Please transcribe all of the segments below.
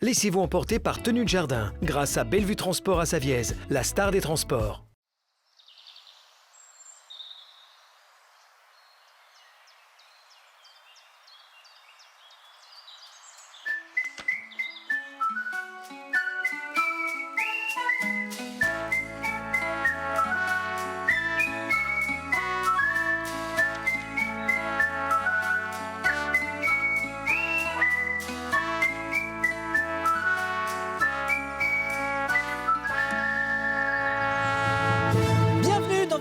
Laissez-vous emporter par Tenue de Jardin, grâce à Bellevue Transport à Saviez, la star des transports.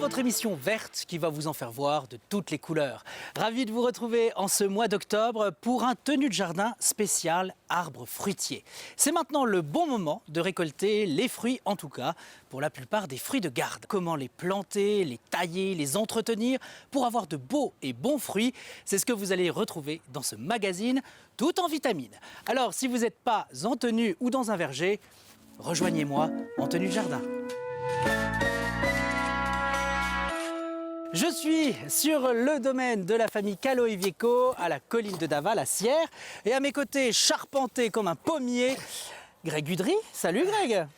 Votre émission verte qui va vous en faire voir de toutes les couleurs. Ravi de vous retrouver en ce mois d'octobre pour un Tenue de Jardin spécial arbre fruitier. C'est maintenant le bon moment de récolter les fruits, en tout cas pour la plupart des fruits de garde. Comment les planter, les tailler, les entretenir pour avoir de beaux et bons fruits, c'est ce que vous allez retrouver dans ce magazine tout en vitamines. Alors si vous n'êtes pas en tenue ou dans un verger, rejoignez-moi en Tenue de Jardin. Je suis sur le domaine de la famille Calo-Ivieco, à la colline de Daval, à Sierre. Et à mes côtés, charpenté comme un pommier, Greg Udry. Salut Greg.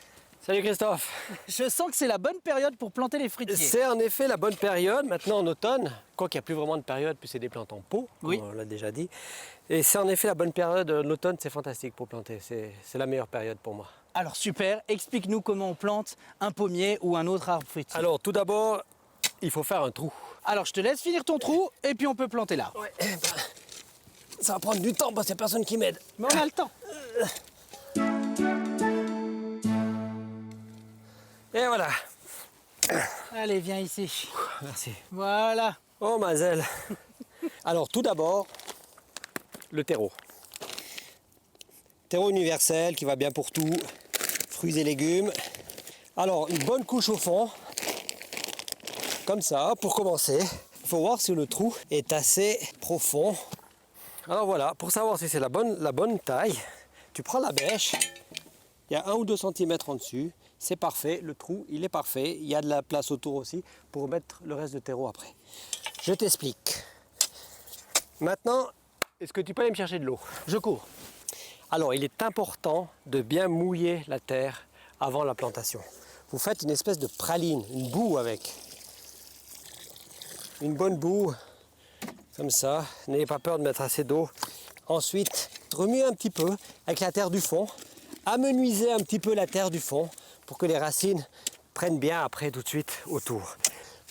Salut Christophe. Je sens que c'est la bonne période pour planter les fruitiers. C'est en effet la bonne période, maintenant en automne. Quoi qu'il n'y a plus vraiment de période, puis c'est des plantes en pot, oui. On l'a déjà dit. Et c'est en effet la bonne période, l'automne c'est fantastique pour planter, c'est la meilleure période pour moi. Alors super, explique-nous comment on plante un pommier ou un autre arbre fruitier. Alors tout d'abord, il faut faire un trou. Alors je te laisse finir ton trou et puis on peut planter là. Ouais, ça va prendre du temps parce qu'il n'y a personne qui m'aide. Mais on a le temps. Et voilà. Allez, viens ici. Merci. Voilà. Oh mazel. Alors tout d'abord, le terreau. Terreau universel qui va bien pour tout, fruits et légumes. Alors une bonne couche au fond. Comme ça, pour commencer, il faut voir si le trou est assez profond. Alors voilà, pour savoir si c'est la bonne taille, tu prends la bêche, il y a 1 ou 2 cm en dessus, c'est parfait, le trou il est parfait, il y a de la place autour aussi pour mettre le reste de terreau après. Je t'explique. Maintenant, est-ce que tu peux aller me chercher de l'eau? Je cours. Alors il est important de bien mouiller la terre avant la plantation. Vous faites une espèce de praline, une boue avec. Une bonne boue, comme ça, n'ayez pas peur de mettre assez d'eau. Ensuite, remuez un petit peu avec la terre du fond, amenuisez un petit peu la terre du fond pour que les racines prennent bien après tout de suite autour.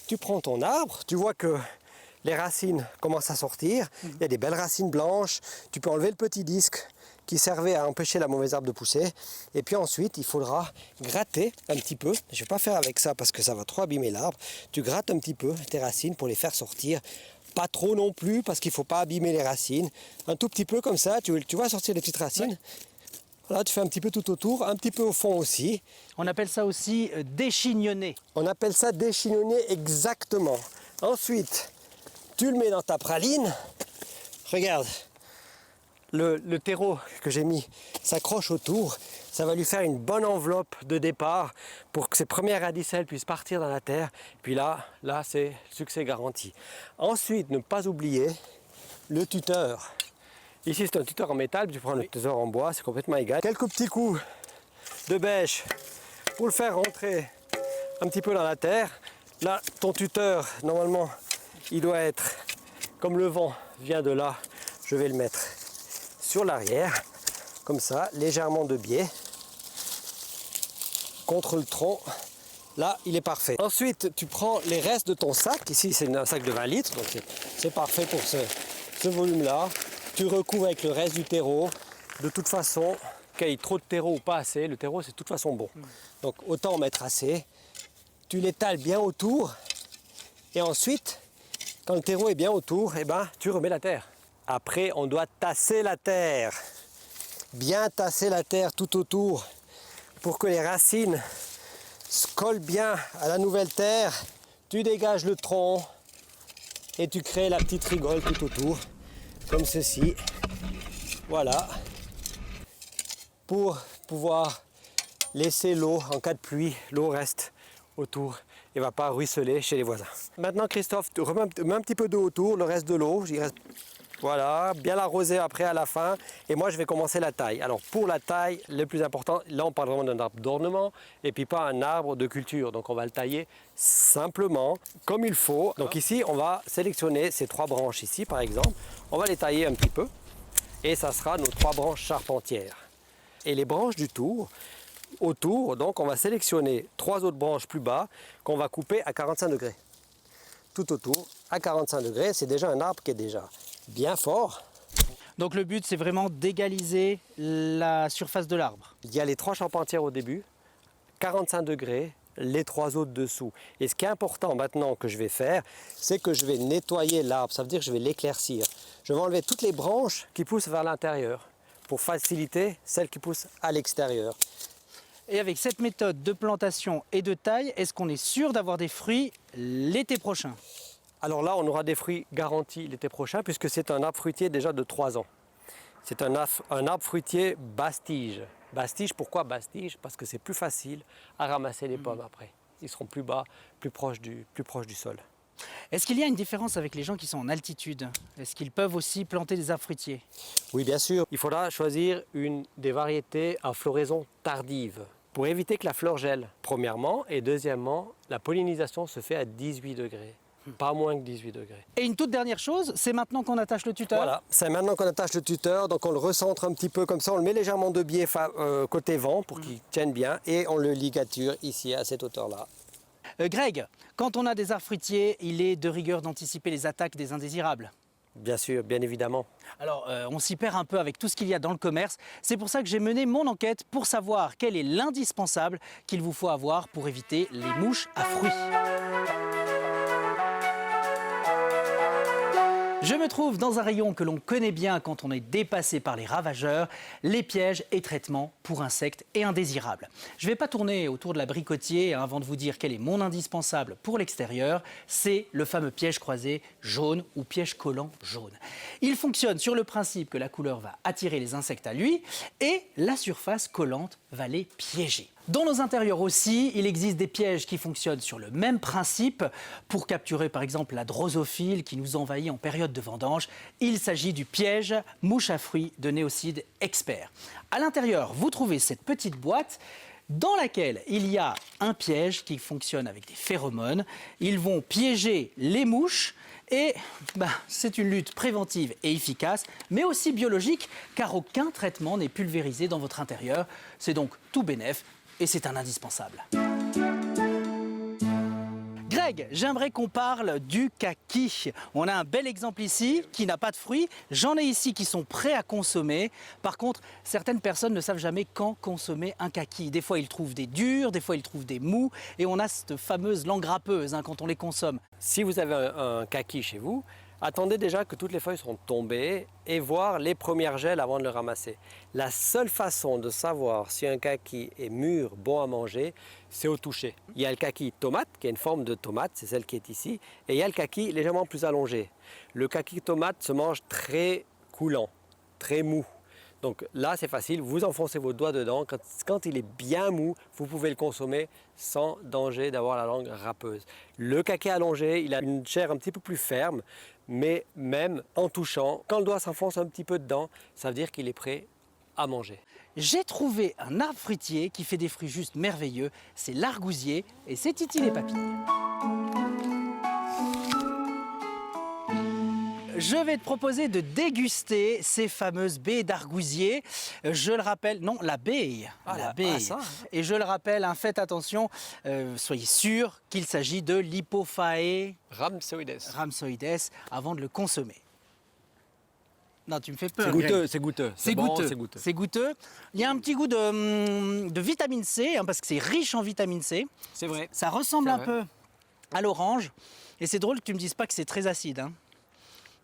Tu prends ton arbre, tu vois que les racines commencent à sortir, il y a des belles racines blanches, tu peux enlever le petit disque qui servait à empêcher la mauvaise herbe de pousser. Et puis ensuite, il faudra gratter un petit peu. Je ne vais pas faire avec ça parce que ça va trop abîmer l'arbre. Tu grattes un petit peu tes racines pour les faire sortir. Pas trop non plus parce qu'il ne faut pas abîmer les racines. Un tout petit peu comme ça, tu vois sortir les petites racines. Ouais. Voilà, tu fais un petit peu tout autour, un petit peu au fond aussi. On appelle ça aussi déchignonner. On appelle ça déchignonner exactement. Ensuite, tu le mets dans ta praline. Regarde. Le terreau que j'ai mis s'accroche autour, ça va lui faire une bonne enveloppe de départ pour que ses premières radicelles puissent partir dans la terre. Puis là c'est succès garanti. Ensuite, ne pas oublier le tuteur. Ici c'est un tuteur en métal, tu prends le tuteur en bois, c'est complètement égal. Quelques petits coups de bêche pour le faire rentrer un petit peu dans la terre. Là, ton tuteur, normalement, il doit être, comme le vent vient de là, je vais le mettre sur l'arrière, comme ça, légèrement de biais, contre le tronc. Là, il est parfait. Ensuite, tu prends les restes de ton sac. Ici, c'est un sac de 20 litres, donc c'est parfait pour ce volume-là. Tu recouvres avec le reste du terreau. De toute façon, qu'il y ait trop de terreau ou pas assez, le terreau, c'est de toute façon bon. Donc, autant en mettre assez. Tu l'étales bien autour. Et ensuite, quand le terreau est bien autour, eh ben, tu remets la terre. Après, on doit tasser la terre. Bien tasser la terre tout autour pour que les racines se collent bien à la nouvelle terre. Tu dégages le tronc et tu crées la petite rigole tout autour, comme ceci. Voilà. Pour pouvoir laisser l'eau, en cas de pluie, l'eau reste autour et ne va pas ruisseler chez les voisins. Maintenant, Christophe, tu remets un petit peu d'eau autour, le reste de l'eau, Voilà, bien l'arroser après à la fin. Et moi, je vais commencer la taille. Alors, pour la taille, le plus important, là, on parle vraiment d'un arbre d'ornement et puis pas un arbre de culture. Donc, on va le tailler simplement, comme il faut. Donc, ici, on va sélectionner ces 3 branches ici, par exemple. On va les tailler un petit peu et ça sera nos 3 branches charpentières. Et les branches du tour, autour, donc, on va sélectionner 3 autres branches plus bas qu'on va couper à 45 degrés. Tout autour, à 45 degrés, c'est déjà un arbre qui est déjà bien fort. Donc le but, c'est vraiment d'égaliser la surface de l'arbre. Il y a les 3 charpentières au début, 45 degrés, les 3 autres dessous. Et ce qui est important maintenant que je vais faire, c'est que je vais nettoyer l'arbre, ça veut dire que je vais l'éclaircir. Je vais enlever toutes les branches qui poussent vers l'intérieur pour faciliter celles qui poussent à l'extérieur. Et avec cette méthode de plantation et de taille, est-ce qu'on est sûr d'avoir des fruits l'été prochain? Alors là, on aura des fruits garantis l'été prochain puisque c'est un arbre fruitier déjà de 3 ans. C'est un arbre fruitier basse-tige. Basse-tige, pourquoi basse-tige? Parce que c'est plus facile à ramasser les pommes après. Ils seront plus bas, plus proches du sol. Est-ce qu'il y a une différence avec les gens qui sont en altitude? Est-ce qu'ils peuvent aussi planter des arbres fruitiers? Oui, bien sûr. Il faudra choisir des variétés à floraison tardive pour éviter que la fleur gèle, premièrement. Et deuxièmement, la pollinisation se fait à 18 degrés. Pas moins que 18 degrés. Et une toute dernière chose, c'est maintenant qu'on attache le tuteur. Voilà, c'est maintenant qu'on attache le tuteur, donc on le recentre un petit peu comme ça, on le met légèrement de biais côté vent pour qu'il tienne bien et on le ligature ici à cette hauteur-là. Greg, quand on a des arbres fruitiers, il est de rigueur d'anticiper les attaques des indésirables. Bien sûr, bien évidemment. Alors, on s'y perd un peu avec tout ce qu'il y a dans le commerce. C'est pour ça que j'ai mené mon enquête pour savoir quel est l'indispensable qu'il vous faut avoir pour éviter les mouches à fruits. Je me trouve dans un rayon que l'on connaît bien quand on est dépassé par les ravageurs, les pièges et traitements pour insectes et indésirables. Je ne vais pas tourner autour de la bricotier avant de vous dire quel est mon indispensable pour l'extérieur. C'est le fameux piège croisé jaune ou piège collant jaune. Il fonctionne sur le principe que la couleur va attirer les insectes à lui et la surface collante va les piéger. Dans nos intérieurs aussi, il existe des pièges qui fonctionnent sur le même principe. Pour capturer par exemple la drosophile qui nous envahit en période de vendange, il s'agit du piège mouche à fruits de Néocide Expert. À l'intérieur, vous trouvez cette petite boîte dans laquelle il y a un piège qui fonctionne avec des phéromones. Ils vont piéger les mouches. Et c'est une lutte préventive et efficace, mais aussi biologique, car aucun traitement n'est pulvérisé dans votre intérieur. C'est donc tout bénef et c'est un indispensable. Greg, j'aimerais qu'on parle du kaki. On a un bel exemple ici qui n'a pas de fruits. J'en ai ici qui sont prêts à consommer. Par contre, certaines personnes ne savent jamais quand consommer un kaki. Des fois, ils trouvent des durs, des fois, ils trouvent des mous. Et on a cette fameuse langue râpeuse quand on les consomme. Si vous avez un kaki chez vous, attendez déjà que toutes les feuilles sont tombées et voir les premières gels avant de le ramasser. La seule façon de savoir si un kaki est mûr, bon à manger, c'est au toucher. Il y a le kaki tomate, qui est une forme de tomate, c'est celle qui est ici, et il y a le kaki légèrement plus allongé. Le kaki tomate se mange très coulant, très mou. Donc là, c'est facile, vous enfoncez vos doigts dedans. Quand il est bien mou, vous pouvez le consommer sans danger d'avoir la langue râpeuse. Le kaki allongé, il a une chair un petit peu plus ferme, mais même en touchant, quand le doigt s'enfonce un petit peu dedans, ça veut dire qu'il est prêt à manger. J'ai trouvé un arbre fruitier qui fait des fruits juste merveilleux. C'est l'argousier et c'est Titi les papilles. Je vais te proposer de déguster ces fameuses baies d'argousier. Je le rappelle, non, la baie. La baie. Ça. Et je le rappelle, faites attention, soyez sûr qu'il s'agit de l'Hypophae Rhamsoides. avant de le consommer. Non, tu me fais peur. C'est goûteux, Greg. c'est goûteux. C'est bon, goûteux. c'est goûteux. C'est goûteux. Il y a un petit goût de vitamine C, parce que c'est riche en vitamine C. C'est vrai. Ça ressemble C'est un vrai. peu à l'orange. Et c'est drôle que tu me dises pas que c'est très acide.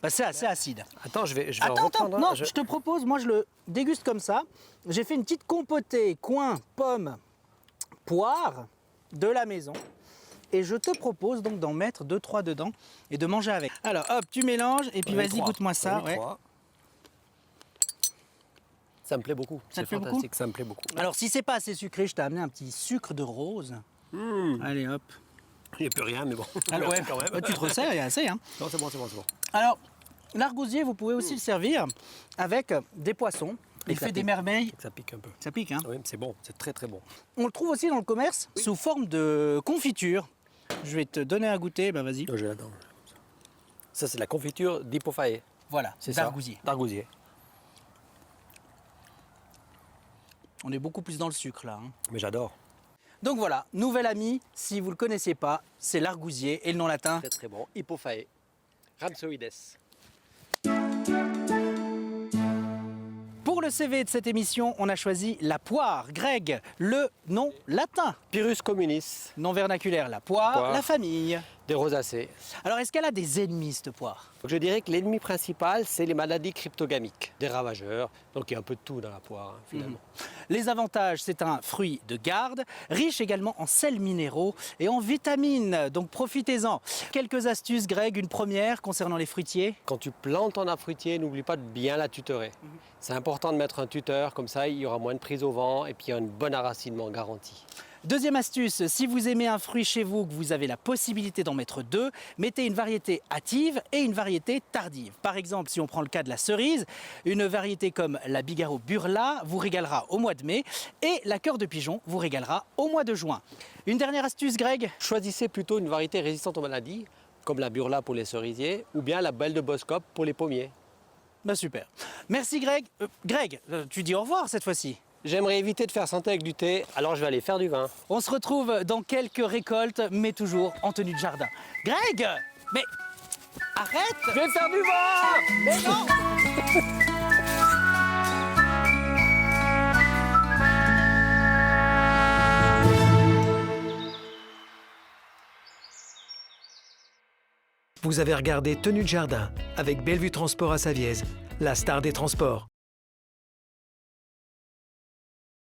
C'est assez acide. Attends, je vais Attends, reprendre. non, je te propose, moi je le déguste comme ça. J'ai fait une petite compotée, coin, pomme, poire de la maison. Et je te propose donc d'en mettre 2-3 dedans et de manger avec. Alors hop, tu mélanges et puis vas-y, goûte-moi ça. Ouais. Ça me plaît beaucoup. Ça te C'est plaît beaucoup fantastique, ça me plaît beaucoup. Alors si c'est pas assez sucré, je t'ai amené un petit sucre de rose. Allez hop. Il n'y a plus rien, mais bon. Alors, Merci quand même. tu te resserres, il y a assez. Non, c'est bon. Alors, L'argousier, vous pouvez aussi le servir avec des poissons. Il fait des merveilles. Ça pique un peu. Ça pique, hein? Oui, c'est bon, c'est très très bon. On le trouve aussi dans le commerce sous forme de confiture. Je vais te donner à goûter, ben vas-y. Je l'adore. Ça, c'est la confiture d'hypophaë. Voilà, C'est d'argousier. ça. D'argousier. On est beaucoup plus dans le sucre là, hein. Mais j'adore. Donc voilà, nouvel ami, si vous ne le connaissez pas, c'est l'argousier et le nom latin. Très très bon. Hypophaë. Rhamsoides. Pour le CV de cette émission, on a choisi la poire. Greg, le nom latin. Pyrrhus communis. Nom vernaculaire, la poire, la famille. Des rosacées. Alors est-ce qu'elle a des ennemis cette poire? Donc, je dirais que l'ennemi principal, c'est les maladies cryptogamiques, des ravageurs. Donc il y a un peu de tout dans la poire, hein, finalement. Les avantages, c'est un fruit de garde, riche également en sels minéraux et en vitamines, donc profitez-en. Quelques astuces, Greg, une première concernant les fruitiers. Quand tu plantes ton arbre fruitier, n'oublie pas de bien la tutorer. C'est important de mettre un tuteur, comme ça il y aura moins de prise au vent et puis il y a un bon enracinement garanti. Deuxième astuce, si vous aimez un fruit chez vous, que vous avez la possibilité d'en mettre deux, mettez une variété hâtive et une variété tardive. Par exemple, si on prend le cas de la cerise, une variété comme la Bigarro Burla vous régalera au mois de mai et la Cœur de Pigeon vous régalera au mois de juin. Une dernière astuce, Greg? Choisissez plutôt une variété résistante aux maladies, comme la Burla pour les cerisiers ou bien la Belle de Boskop pour les pommiers. Bah super. Merci Greg. Greg, tu dis au revoir cette fois-ci. J'aimerais éviter de faire santé avec du thé, alors je vais aller faire du vin. On se retrouve dans quelques récoltes, mais toujours en tenue de jardin. Greg, mais arrête! Je vais faire du vin! Mais non! Vous avez regardé Tenue de jardin avec Bellevue Transport à Savièse, la star des transports.